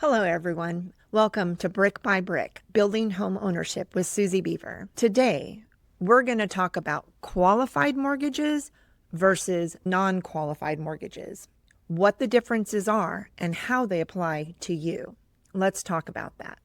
Hello, everyone. Welcome to Brick by Brick, Building Home Ownership with Susie Beaver. Today, we're going to talk about qualified mortgages versus non-qualified mortgages, what the differences are, and how they apply to you. Let's talk about that.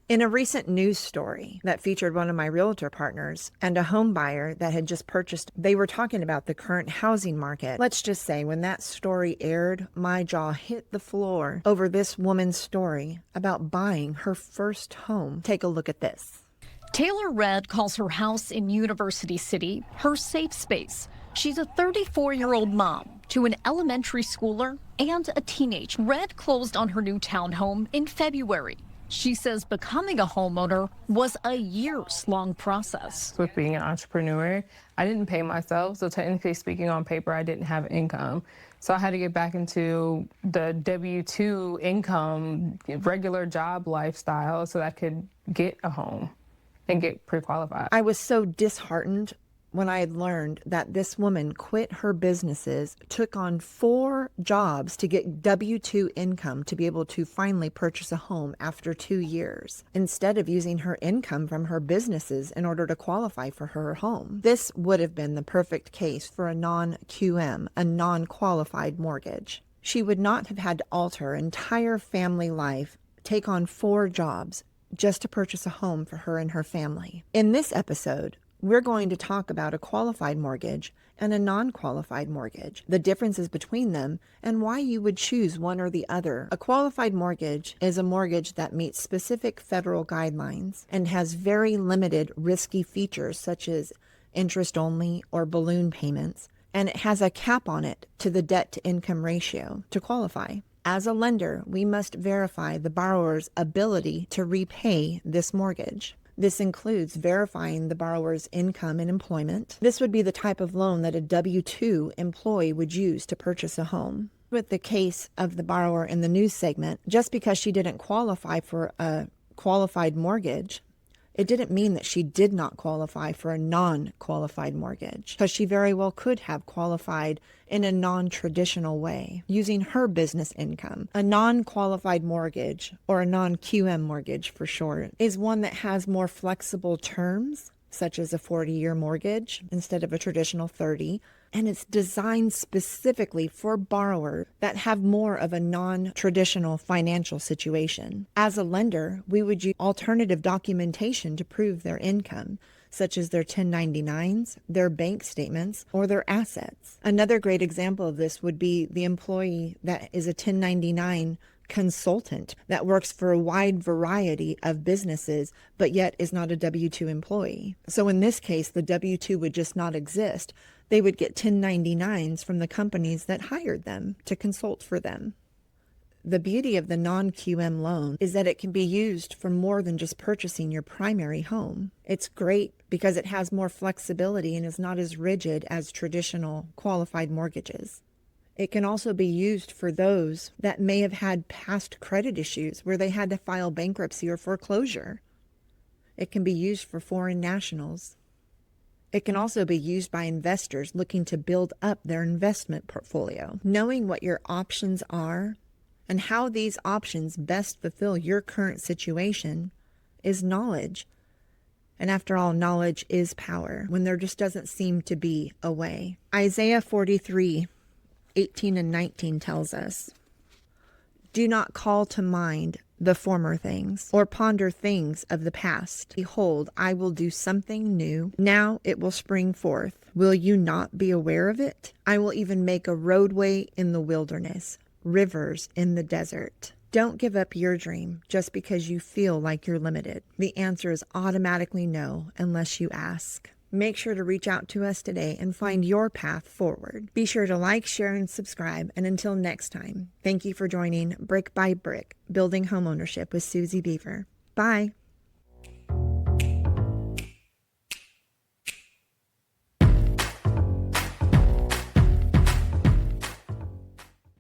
In a recent news story that featured one of my realtor partners and a home buyer that had just purchased, they were talking about the current housing market. Let's just say when that story aired, my jaw hit the floor over this woman's story about buying her first home. Take a look at this. Taylor Red calls her house in University City her safe space. She's a 34-year-old mom to an elementary schooler and a teenage. Red closed on her new townhome in February. She says becoming a homeowner was a years-long process. With being an entrepreneur, I didn't pay myself, so technically speaking, on paper, I didn't have income. So I had to get back into the W-2 income, regular job lifestyle so that I could get a home and get pre-qualified. I was so disheartened when I had learned that this woman quit her businesses, took on 4 jobs to get W-2 income to be able to finally purchase a home after 2 years, instead of using her income from her businesses in order to qualify for her home. This would have been the perfect case for a non-QM, a non-qualified mortgage. She would not have had to alter her entire family life, take on 4 jobs just to purchase a home for her and her family. In this episode, we're going to talk about a qualified mortgage and a non-qualified mortgage, the differences between them, and why you would choose one or the other. A qualified mortgage is a mortgage that meets specific federal guidelines and has very limited risky features such as interest only or balloon payments, and it has a cap on it to the debt-to-income ratio to qualify. As a lender, we must verify the borrower's ability to repay this mortgage. This includes verifying the borrower's income and employment. This would be the type of loan that a W-2 employee would use to purchase a home. With the case of the borrower in the news segment, just because she didn't qualify for a qualified mortgage, it didn't mean that she did not qualify for a non-qualified mortgage, because she very well could have qualified in a non-traditional way, using her business income. A non-qualified mortgage, or a non-QM mortgage for short, is one that has more flexible terms, such as a 40-year mortgage instead of a traditional 30, and it's designed specifically for borrowers that have more of a non-traditional financial situation. As a lender, we would use alternative documentation to prove their income, such as their 1099s, their bank statements, or their assets. Another great example of this would be the employee that is a 1099 consultant that works for a wide variety of businesses, but yet is not a W-2 employee. So in this case, the W-2 would just not exist. They would get 1099s from the companies that hired them to consult for them. The beauty of the non-QM loan is that it can be used for more than just purchasing your primary home. It's great because it has more flexibility and is not as rigid as traditional qualified mortgages. It can also be used for those that may have had past credit issues where they had to file bankruptcy or foreclosure. It can be used for foreign nationals. It can also be used by investors looking to build up their investment portfolio. Knowing what your options are and how these options best fulfill your current situation is knowledge. And after all, knowledge is power when there just doesn't seem to be a way. Isaiah 43:18 and 19 tells us, "Do not call to mind the former things, or ponder things of the past. Behold, I will do something new. Now it will spring forth. Will you not be aware of it? I will even make a roadway in the wilderness, rivers in the desert." Don't give up your dream just because you feel like you're limited. The answer is automatically no unless you ask. Make sure to reach out to us today and find your path forward. Be sure to like, share, and subscribe. And until next time, thank you for joining Brick by Brick, Building Homeownership with Susie Beaver. Bye.